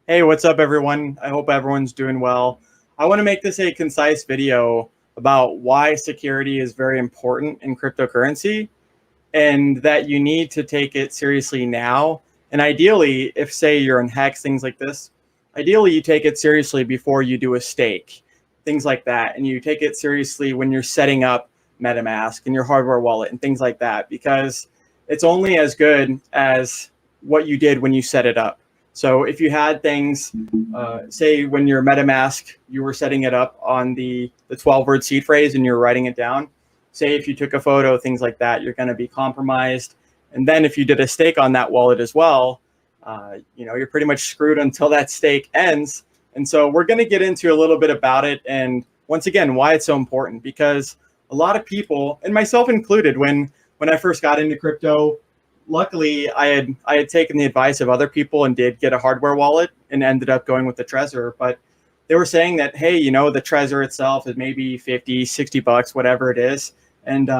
Hey, what's up, everyone? I hope everyone's doing well. I want to make this a concise video about why security is very important in cryptocurrency and that you need to take it seriously now. And ideally, if say you're in Hex, things like this, ideally you take it seriously before you do a stake, things like that. And you take it seriously when you're setting up MetaMask and your hardware wallet and things like that, because it's only as good as what you did when you set it up. So if you had things, say when your MetaMask, you were setting it up on the 12-word seed phrase and you're writing it down, say if you took a photo, things like that, you're going to be compromised. And then if you did a stake on that wallet as well, you're pretty much screwed until that stake ends. And so we're going to get into a little bit about it. And once again, why it's so important, because a lot of people, and myself included, when I first got into crypto, luckily I had taken the advice of other people and did get a hardware wallet and ended up going with the Trezor. But they were saying that, hey, the Trezor itself is maybe 50, 60 bucks, whatever it is. And,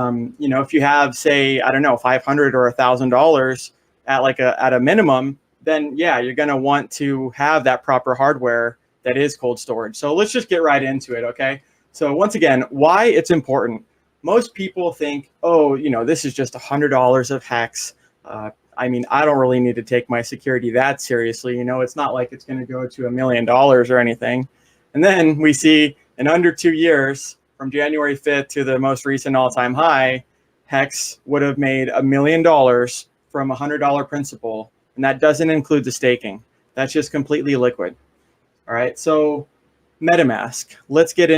if you have, say, I don't know, 500 or $1,000 at a minimum, then yeah, you're going to want to have that proper hardware that is cold storage. So let's just get right into it. Okay. So once again, why it's important. Most people think, oh, this is just $100 of Hex. I don't really need to take my security that seriously. It's not like it's going to go to $1 million or anything. And then we see in under 2 years, from January 5th to the most recent all-time high, Hex would have made $1 million from $100 principal. And that doesn't include the staking. That's just completely liquid. All right. So MetaMask, let's get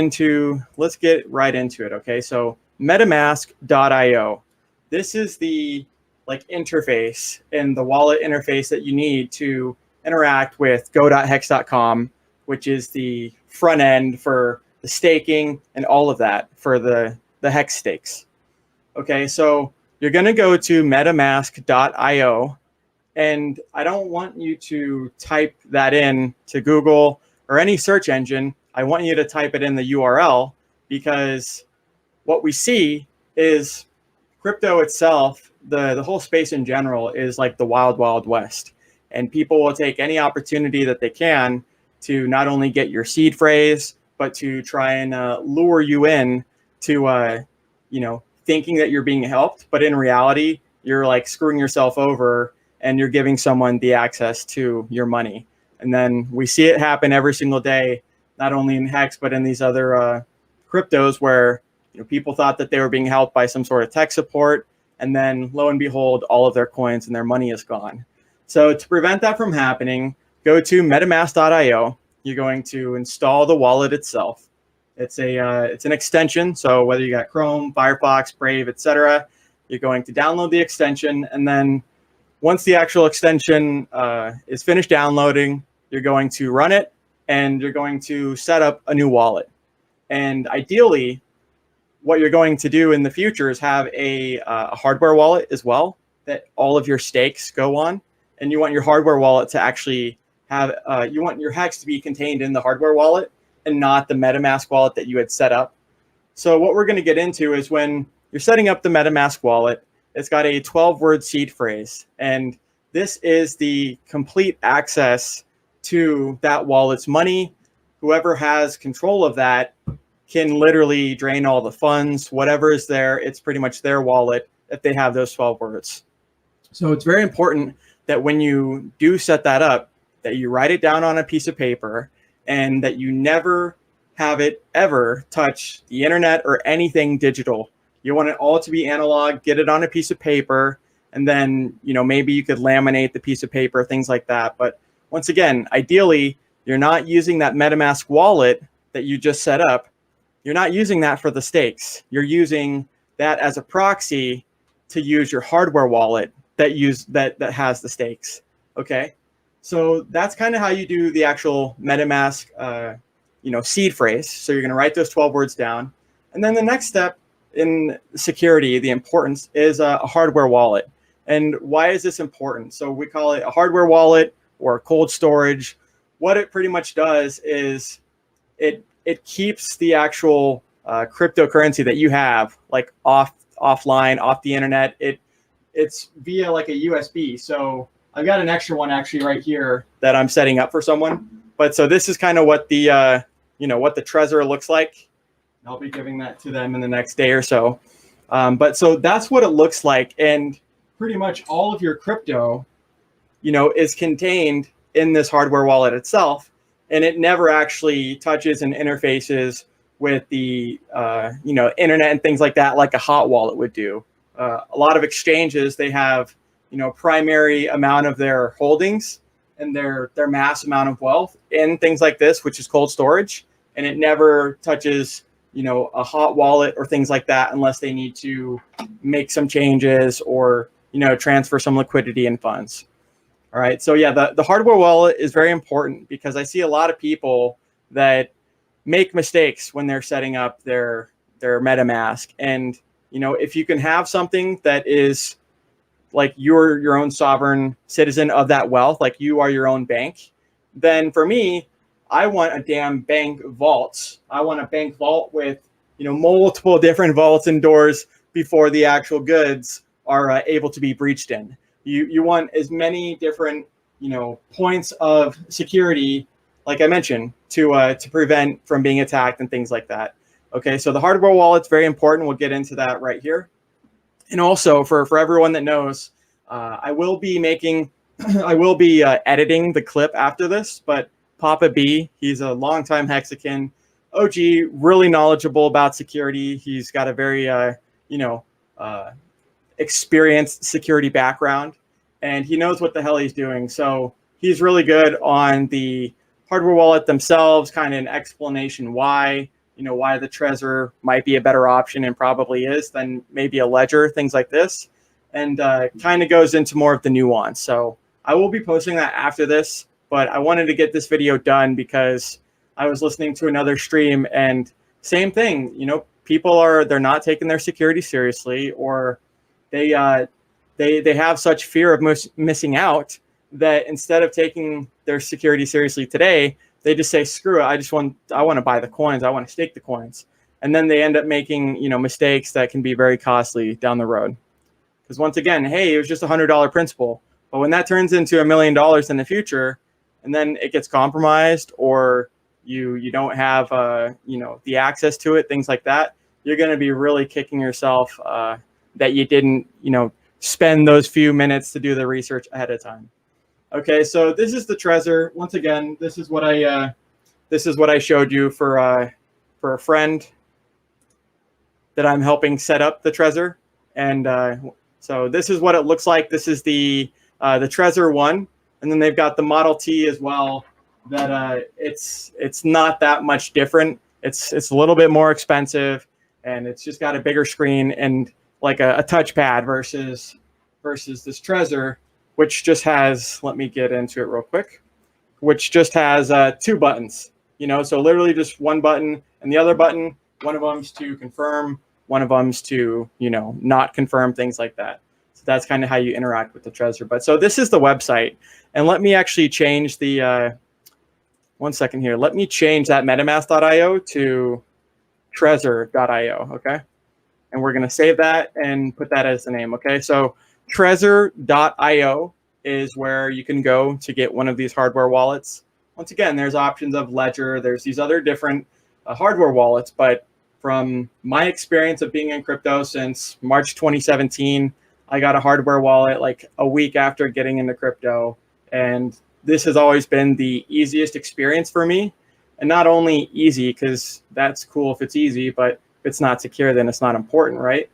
right into it. Okay. So metamask.io. This is the interface and the wallet interface that you need to interact with go.hex.com, which is the front end for the staking and all of that for the Hex stakes. Okay, so you're going to go to metamask.io, and I don't want you to type that in to Google or any search engine. I want you to type it in the URL, because what we see is crypto itself, the whole space in general, is like the wild, wild west. And people will take any opportunity that they can to not only get your seed phrase, but to try and lure you in to, thinking that you're being helped. But in reality, you're like screwing yourself over and you're giving someone the access to your money. And then we see it happen every single day, not only in Hex, but in these other cryptos where people thought that they were being helped by some sort of tech support. And then lo and behold, all of their coins and their money is gone. So to prevent that from happening, go to metamask.io. You're going to install the wallet itself. It's an extension. So whether you got Chrome, Firefox, Brave, etc., you're going to download the extension. And then once the actual extension is finished downloading, you're going to run it and you're going to set up a new wallet. And ideally, what you're going to do in the future is have a hardware wallet as well that all of your stakes go on. And you want your hardware wallet to actually have, you want your Hex to be contained in the hardware wallet and not the MetaMask wallet that you had set up. So what we're going to get into is when you're setting up the MetaMask wallet, it's got a 12-word seed phrase. And this is the complete access to that wallet's money. Whoever has control of that can literally drain all the funds, whatever is there. It's pretty much their wallet if they have those 12 words. So it's very important that when you do set that up, that you write it down on a piece of paper and that you never have it ever touch the internet or anything digital. You want it all to be analog, get it on a piece of paper, and then, maybe you could laminate the piece of paper, things like that. But once again, ideally, you're not using that MetaMask wallet that you just set up. You're not using that for the stakes. You're using that as a proxy to use your hardware wallet that has the stakes. Okay, so that's kind of how you do the actual MetaMask, seed phrase. So you're going to write those 12 words down, and then the next step in security, the importance is a hardware wallet. And why is this important? So we call it a hardware wallet or cold storage. What it pretty much does is it keeps the actual cryptocurrency that you have offline, off the internet. It's via like a USB. So I've got an extra one actually right here that I'm setting up for someone. But so this is kind of what the what the Trezor looks like. I'll be giving that to them in the next day or so. But so that's what it looks like, and pretty much all of your crypto, is contained in this hardware wallet itself, and it never actually touches and interfaces with the internet and things like that, like a hot wallet would do. A lot of exchanges, they have primary amount of their holdings and their mass amount of wealth in things like this, which is cold storage, and it never touches a hot wallet or things like that unless they need to make some changes or transfer some liquidity and funds. All right, so yeah, the hardware wallet is very important because I see a lot of people that make mistakes when they're setting up their MetaMask. And if you can have something that is like you're your own sovereign citizen of that wealth, like you are your own bank, then for me, I want a damn bank vault. I want a bank vault with multiple different vaults and doors before the actual goods are able to be breached in. You want as many different points of security, like I mentioned, to prevent from being attacked and things like that. Okay, so the hardware wallet's very important. We'll get into that right here. And also for everyone that knows, I will be making, editing the clip after this, but Papa B, he's a longtime Hexagon OG, really knowledgeable about security. He's got a very, experienced security background, and he knows what the hell he's doing. So he's really good on the hardware wallet themselves, kind of an explanation why the Trezor might be a better option, and probably is, than maybe a Ledger, things like this, and kind of goes into more of the nuance. So I will be posting that after this, but I wanted to get this video done because I was listening to another stream, and same thing, people they're not taking their security seriously, or they have such fear of missing out that instead of taking their security seriously today, they just say, screw it, I want to buy the coins, I want to stake the coins. And then they end up making, mistakes that can be very costly down the road. Because once again, hey, it was just $100 principal. But when that turns into $1 million in the future, and then it gets compromised, or you don't have the access to it, things like that, you're going to be really kicking yourself that you didn't spend those few minutes to do the research ahead of time. Okay, so this is the Trezor. Once again, this is what I showed you for a friend that I'm helping set up the Trezor, and so this is what it looks like. This is the Trezor 1, and then they've got the Model T as well. That it's not that much different. It's a little bit more expensive, and it's just got a bigger screen and like a touchpad versus this Trezor, which just has, let me get into it real quick, which just has 2 buttons, so literally just one button, and the other button, one of them's to confirm, one of them's to, not confirm, things like that. So that's kind of how you interact with the Trezor. But so this is the website, and let me actually change the, one second here. Let me change that metamask.io to trezor.io, okay? And we're gonna save that and put that as the name, okay? So trezor.io is where you can go to get one of these hardware wallets. Once again, there's options of Ledger, there's these other different hardware wallets, but from my experience of being in crypto since March 2017, I got a hardware wallet like a week after getting into crypto, and this has always been the easiest experience for me. And not only easy, because that's cool if it's easy, but if it's not secure, then it's not important, right?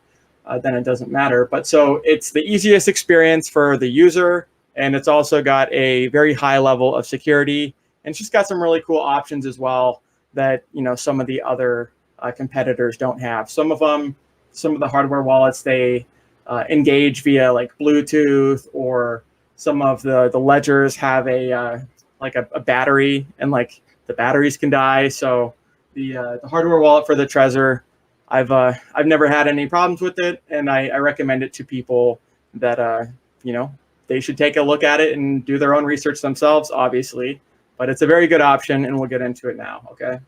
Then it doesn't matter. But so it's the easiest experience for the user, and it's also got a very high level of security, and it's just got some really cool options as well that some of the other competitors don't have. Some of the hardware wallets, they engage via like Bluetooth, or some of the ledgers have a battery, and like the batteries can die. So the hardware wallet for the Trezor, I've never had any problems with it, and I recommend it to people that they should take a look at it and do their own research themselves, obviously. But it's a very good option, and we'll get into it now. Okay.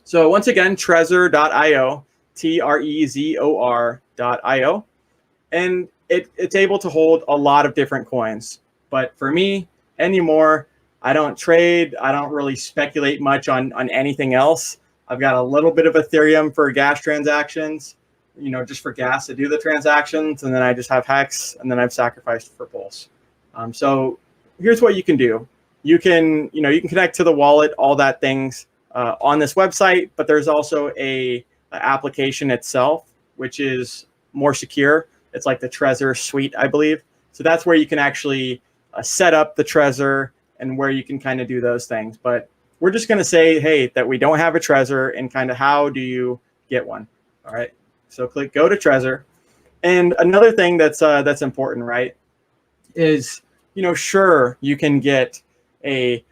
So once again, trezor.io, trezor.io, and it's able to hold a lot of different coins. But for me anymore, I don't trade. I don't really speculate much on anything else. I've got a little bit of Ethereum for gas transactions, just for gas to do the transactions. And then I just have Hex, and then I've sacrificed for Pulse. So here's what you can do. You can connect to the wallet, all that things on this website, but there's also a application itself, which is more secure. It's like the Trezor suite, I believe. So that's where you can actually set up the Trezor and where you can kind of do those things. But we're just going to say, hey, that we don't have a Trezor, and kind of how do you get one? All right. So click go to Trezor. And another thing that's important, right, is, sure, you can get a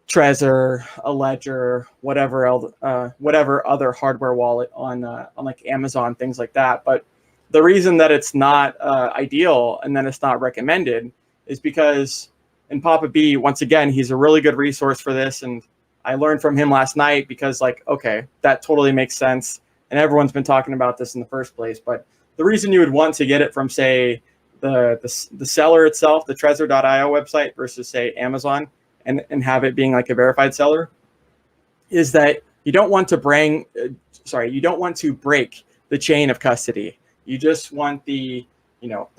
Trezor, a Ledger, whatever else, whatever other hardware wallet on like Amazon, things like that. But the reason that it's not ideal and then it's not recommended is because, and Papa B, once again, he's a really good resource for this, and I learned from him last night because, like, okay, that totally makes sense, and everyone's been talking about this in the first place. But the reason you would want to get it from, say, the seller itself, the Trezor.io website, versus, say, Amazon, and have it being like a verified seller, is that you don't want to break the chain of custody. You just want the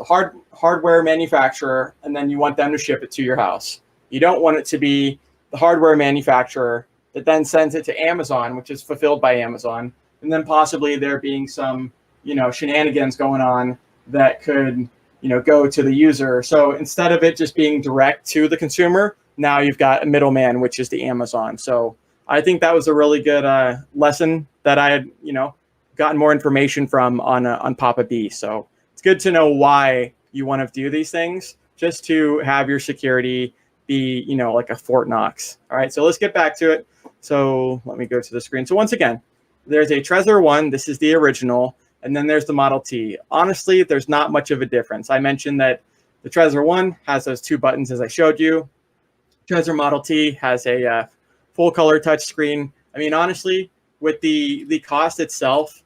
hardware manufacturer, and then you want them to ship it to your house. You don't want it to be the hardware manufacturer that then sends it to Amazon, which is fulfilled by Amazon, and then possibly there being some shenanigans going on that could go to the user. So instead of it just being direct to the consumer, now you've got a middleman, which is the Amazon. So I think that was a really good lesson that I had gotten more information from on Papa B. So it's good to know why you want to do these things, just to have your security be like a Fort Knox. All right, so let's get back to it. So let me go to the screen. So once again, there's a Trezor 1. This is the original. And then there's the Model T. Honestly, there's not much of a difference. I mentioned that the Trezor 1 has those two buttons, as I showed you. Trezor Model T has a full color touchscreen. I mean, honestly, with the cost itself,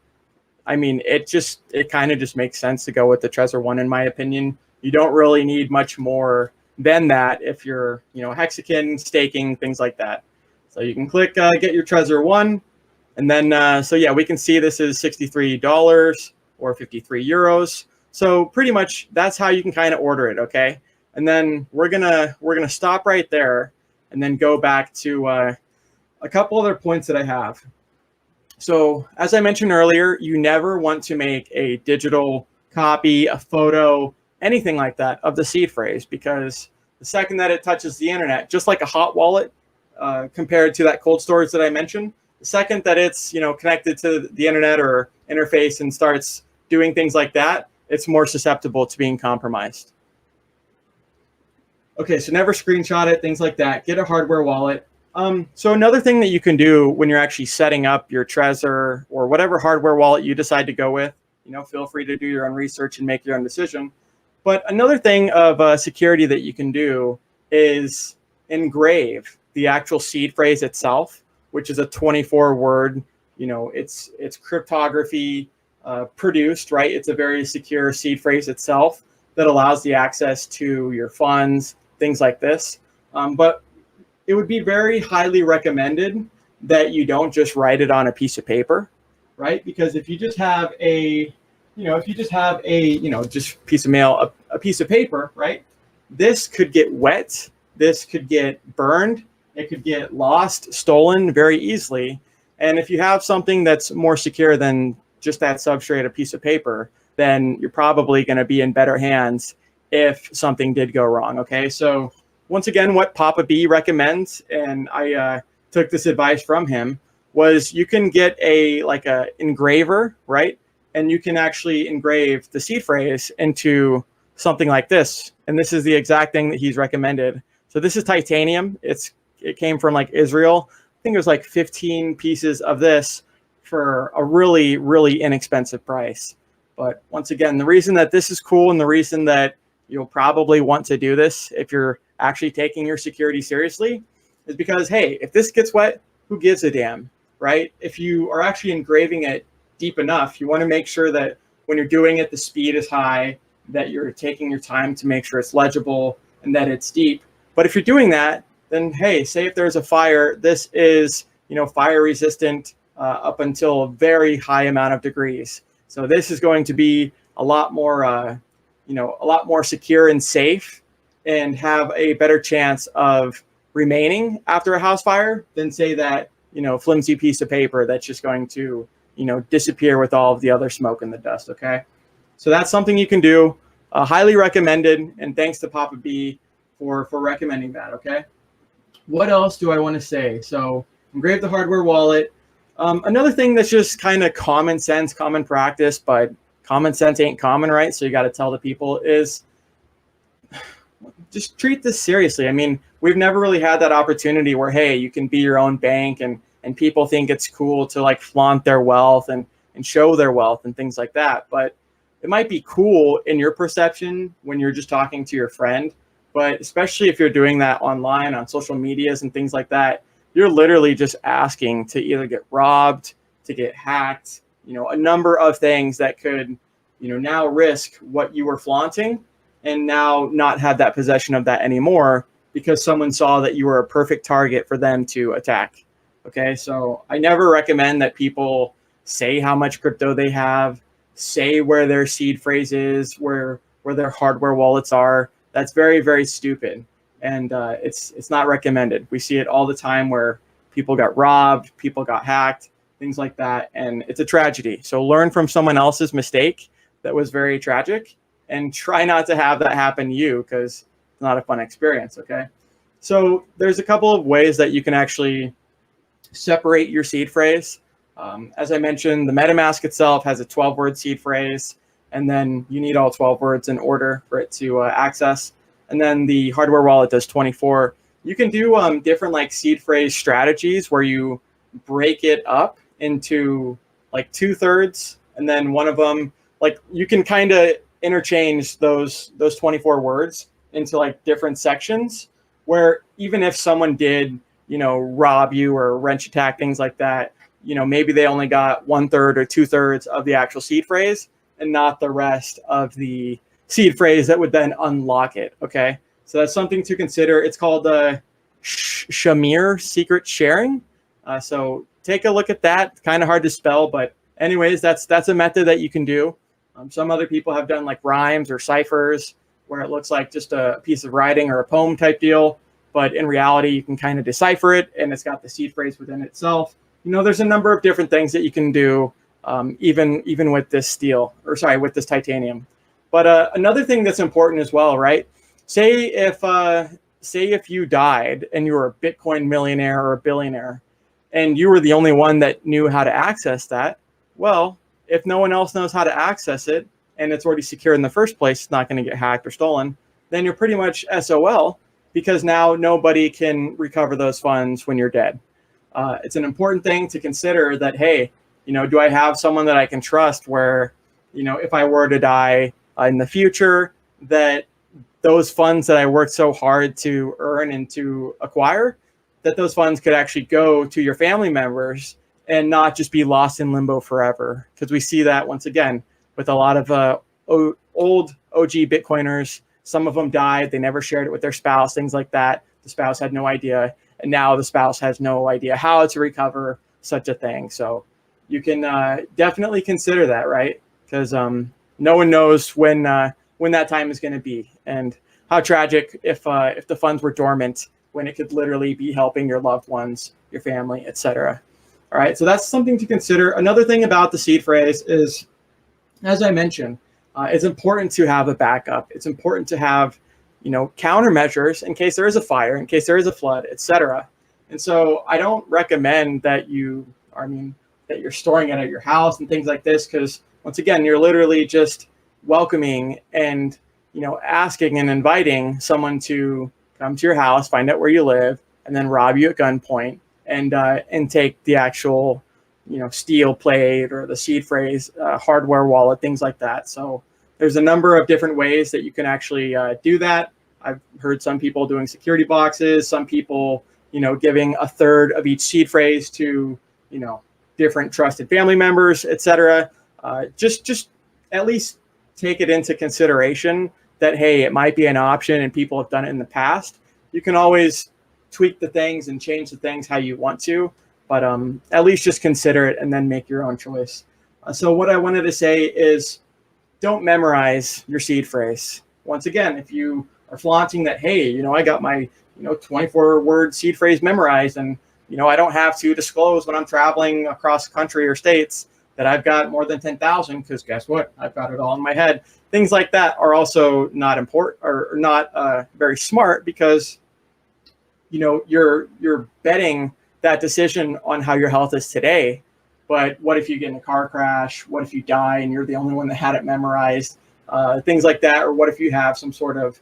I mean, it kind of just makes sense to go with the Trezor 1, in my opinion. You don't really need much more than that if you're, hexakin, staking, things like that. So you can click get your Trezor 1. And then, so yeah, we can see this is $63 or 53 euros. So pretty much that's how you can kind of order it, okay? And then we're gonna stop right there and then go back to a couple other points that I have. So as I mentioned earlier, you never want to make a digital copy, a photo, anything like that of the seed phrase, because the second that it touches the internet, just like a hot wallet compared to that cold storage that I mentioned, the second that it's connected to the internet or interface and starts doing things like that, it's more susceptible to being compromised. Okay, so never screenshot it, things like that. Get a hardware wallet. So another thing that you can do when you're actually setting up your Trezor or whatever hardware wallet you decide to go with, feel free to do your own research and make your own decision. But another thing of security that you can do is engrave the actual seed phrase itself, which is a 24-word, it's cryptography produced, right? It's a very secure seed phrase itself that allows the access to your funds, things like this. But it would be very highly recommended that you don't just write it on a piece of paper, right? Because if you just have a just piece of mail, a piece of paper, right? This could get wet. This could get burned. It could get lost, stolen very easily. And if you have something that's more secure than just that substrate, a piece of paper, then you're probably going to be in better hands if something did go wrong. Okay, so once again, what Papa B recommends, and I took this advice from him, was you can get a engraver, right? And you can actually engrave the seed phrase into something like this. And this is the exact thing that he's recommended. So this is titanium. It came from Israel. I think it was 15 pieces of this for a really, really inexpensive price. But once again, the reason that this is cool and the reason that you'll probably want to do this if you're actually taking your security seriously is because, hey, if this gets wet, who gives a damn, right? If you are actually engraving it deep enough, you want to make sure that when you're doing it, the speed is high, that you're taking your time to make sure it's legible, and that it's deep. But if you're doing that, then hey, say if there's a fire, this is, fire resistant up until a very high amount of degrees. So this is going to be a lot more, a lot more secure and safe, and have a better chance of remaining after a house fire than say that, flimsy piece of paper that's just going to, disappear with all of the other smoke and the dust. Okay. So that's something you can do. Highly recommended. And thanks to Papa B for recommending that. Okay. What else do I want to say? So engrave the hardware wallet. Another thing that's just kind of common sense, common practice, but common sense ain't common, right? So you got to tell the people is just treat this seriously. I mean, we've never really had that opportunity where, hey, you can be your own bank, and people think it's cool to like flaunt their wealth and show their wealth and things like that. But it might be cool in your perception when you're just talking to your friend. But especially if you're doing that online on social medias and things like that, you're literally just asking to either get robbed, to get hacked, a number of things that could, now risk what you were flaunting and now not have that possession of that anymore because someone saw that you were a perfect target for them to attack. Okay, so I never recommend that people say how much crypto they have, say where their seed phrase is, where their hardware wallets are. That's very, very stupid. And it's not recommended. We see it all the time where people got robbed, people got hacked, things like that. And it's a tragedy. So learn from someone else's mistake that was very tragic and try not to have that happen to you, because it's not a fun experience. Okay. So there's a couple of ways that you can actually separate your seed phrase. As I mentioned, the MetaMask itself has a 12-word seed phrase, and then you need all 12 words in order for it to access. And then the hardware wallet does 24. You can do different like seed phrase strategies where you break it up into like 2/3, and then one of them, like you can kind of interchange those 24 words into like different sections, where even if someone did, rob you or wrench attack, things like that, maybe they only got 1/3 or 2/3 of the actual seed phrase and not the rest of the seed phrase that would then unlock it. Okay. So that's something to consider. It's called Shamir secret sharing. So take a look at that. It's kind of hard to spell, but anyways, that's a method that you can do. Some other people have done like rhymes or ciphers where it looks like just a piece of writing or a poem type deal. But in reality, you can kind of decipher it, and it's got the seed phrase within itself. There's a number of different things that you can do, even with this steel, with this titanium. But another thing that's important as well, right? Say if you died and you were a Bitcoin millionaire or a billionaire, and you were the only one that knew how to access that. Well, if no one else knows how to access it, and it's already secure in the first place, it's not going to get hacked or stolen, then you're pretty much SOL, because now nobody can recover those funds when you're dead. It's an important thing to consider that, hey, do I have someone that I can trust where, if I were to die in the future, that those funds that I worked so hard to earn and to acquire, that those funds could actually go to your family members and not just be lost in limbo forever. Because we see that once again with a lot of old OG Bitcoiners. Some of them died. They never shared it with their spouse, things like that. The spouse had no idea. And now the spouse has no idea how to recover such a thing. So you can definitely consider that, right? Because no one knows when that time is going to be, and how tragic if the funds were dormant when it could literally be helping your loved ones, your family, etc. All right, so that's something to consider. Another thing about the seed phrase is, as I mentioned, it's important to have a backup. It's important to have, countermeasures in case there is a fire, in case there is a flood, etc. And so I don't recommend that you're storing it at your house and things like this, because once again, you're literally just welcoming and, asking and inviting someone to come to your house, find out where you live, and then rob you at gunpoint and take the actual, steel plate or the seed phrase, hardware wallet, things like that. So there's a number of different ways that you can actually do that. I've heard some people doing security boxes, some people, giving 1/3 of each seed phrase to, different trusted family members, etc. Just at least take it into consideration that, hey, it might be an option and people have done it in the past, you can always tweak the things and change the things how you want to, but at least just consider it and then make your own choice. So what I wanted to say is, don't memorize your seed phrase. Once again, if you are flaunting that, hey, I got my 24-word seed phrase memorized, and I don't have to disclose when I'm traveling across the country or states that I've got more than 10,000, because guess what? I've got it all in my head. Things like that are also not important, or not very smart, because you're betting that decision on how your health is today. But what if you get in a car crash? What if you die and you're the only one that had it memorized? Things like that. Or what if you have some sort of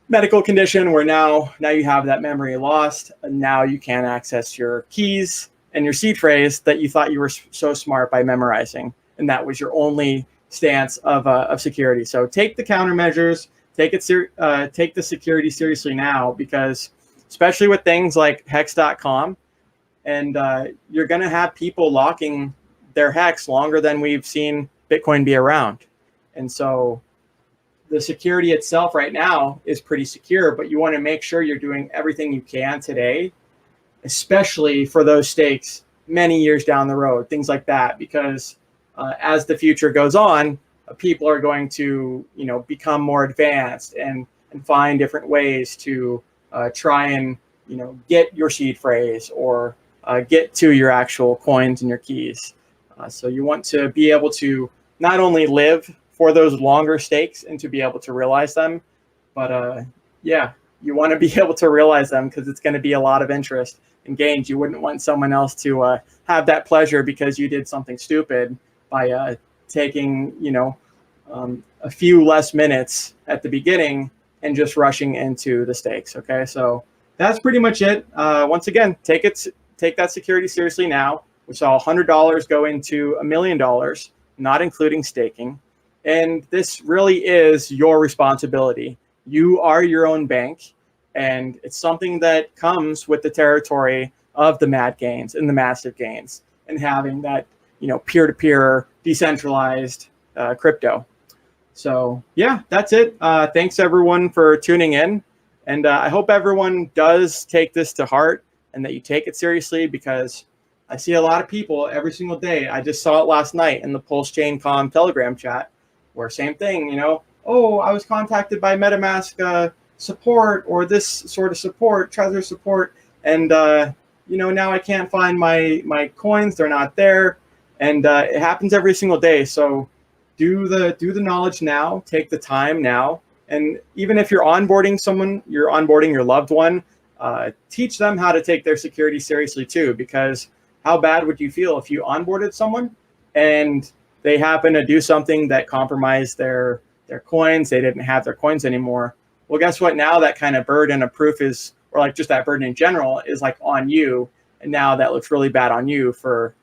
medical condition where now you have that memory lost, and now you can't access your keys and your seed phrase that you thought you were so smart by memorizing, and that was your only stance of security. So take the countermeasures, take the security seriously now, because especially with things like hex.com, and you're going to have people locking their hex longer than we've seen Bitcoin be around. And so the security itself right now is pretty secure, but you want to make sure you're doing everything you can today, especially for those stakes many years down the road, things like that, because as the future goes on, people are going to become more advanced and find different ways to try and get your seed phrase, or get to your actual coins and your keys. So you want to be able to not only live for those longer stakes and to be able to realize them, but you want to be able to realize them, because it's going to be a lot of interest and gains. You wouldn't want someone else to have that pleasure because you did something stupid by taking a few less minutes at the beginning and just rushing into the stakes. Okay, so that's pretty much it. Once again, take that security seriously now. We saw $100 go into $1 million, not including staking. And this really is your responsibility. You are your own bank, and it's something that comes with the territory of the mad gains and the massive gains, and having that peer-to-peer decentralized crypto. So yeah, that's it. Thanks everyone for tuning in, and I hope everyone does take this to heart and that you take it seriously, because I see a lot of people every single day. I just saw it last night in the Pulse Chain Com Telegram chat, where same thing, oh, I was contacted by MetaMask support, or this sort of support, Trezor support, and now I can't find my coins. They're not there, and it happens every single day. So do the knowledge now, take the time now, and even if you're onboarding someone, you're onboarding your loved one, teach them how to take their security seriously too, because how bad would you feel if you onboarded someone and they happen to do something that compromised their coins, they didn't have their coins anymore? Well, guess what? Now that kind of burden of proof is, or like just that burden in general, is like on you. And now that looks really bad on you for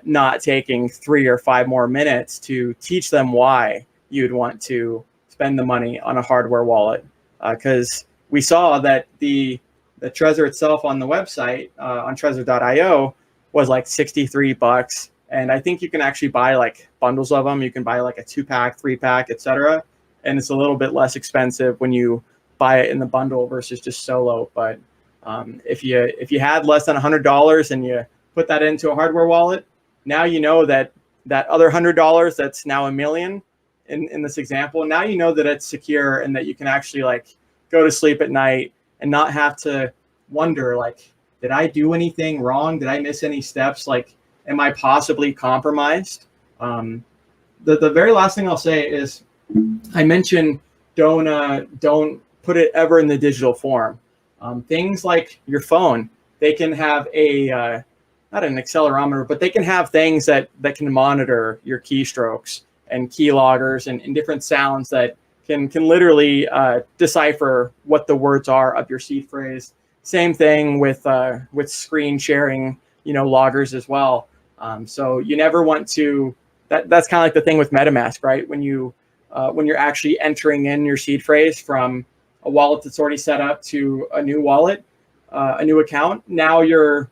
not taking 3 or 5 more minutes to teach them why you'd want to spend the money on a hardware wallet. Because we saw that the Trezor itself on the website, on Trezor.io, was like $63. And I think you can actually buy like bundles of them. You can buy like a 2-pack, 3-pack, etc. And it's a little bit less expensive when you buy it in the bundle versus just solo. But if you had less than $100 and you put that into a hardware wallet, now you know that other $100 that's now $1 million in this example, now you know that it's secure, and that you can actually like go to sleep at night and not have to wonder, like, did I do anything wrong? Did I miss any steps? Like, am I possibly compromised? The very last thing I'll say is, I mentioned don't put it ever in the digital form. Things like your phone, they can have a not an accelerometer, but they can have things that can monitor your keystrokes and keyloggers and different sounds that can literally decipher what the words are of your seed phrase. Same thing with screen sharing, loggers as well. So you never want to. That's kind of like the thing with MetaMask, right? When you're actually entering in your seed phrase from a wallet that's already set up to a new wallet, a new account, now you're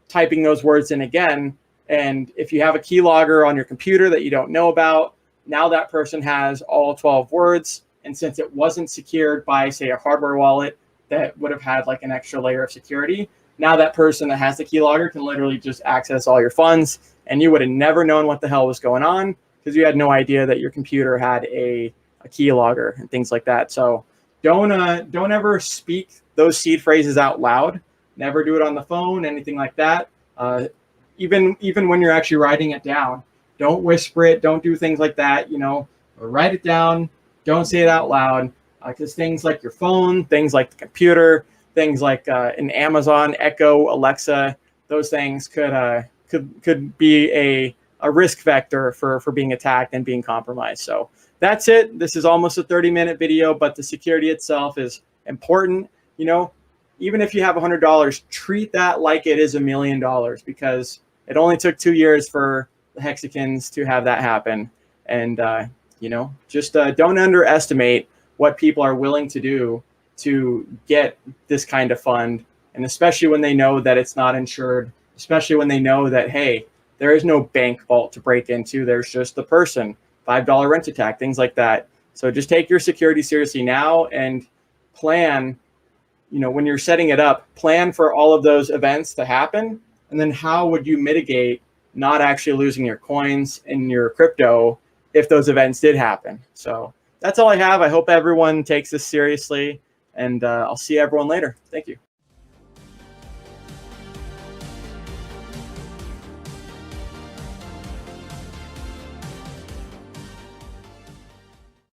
typing those words in again. And if you have a keylogger on your computer that you don't know about, now that person has all 12 words. And since it wasn't secured by, say, a hardware wallet that would have had like an extra layer of security, now that person that has the keylogger can literally just access all your funds, and you would have never known what the hell was going on because you had no idea that your computer had a keylogger and things like that. So don't ever speak those seed phrases out loud. Never do it on the phone, anything like that. Even when you're actually writing it down, don't whisper it. Don't do things like that. You know, write it down. Don't say it out loud, because things like your phone, things like the computer, things like an Amazon Echo, Alexa, those things could be a risk vector for being attacked and being compromised. So that's it. This is almost a 30-minute video, but the security itself is important. You know, even if you have $100, treat that like it is $1 million, because it only took 2 years for the Hexicans to have that happen. And you know, just don't underestimate what people are willing to do to get this kind of fund, and especially when they know that it's not insured, especially when they know that, hey, there is no bank vault to break into. There's just the person, $5 rent attack, things like that. So just take your security seriously now and plan, you know, when you're setting it up, plan for all of those events to happen. And then how would you mitigate not actually losing your coins and your crypto if those events did happen? So that's all I have. I hope everyone takes this seriously, and I'll see everyone later. Thank you.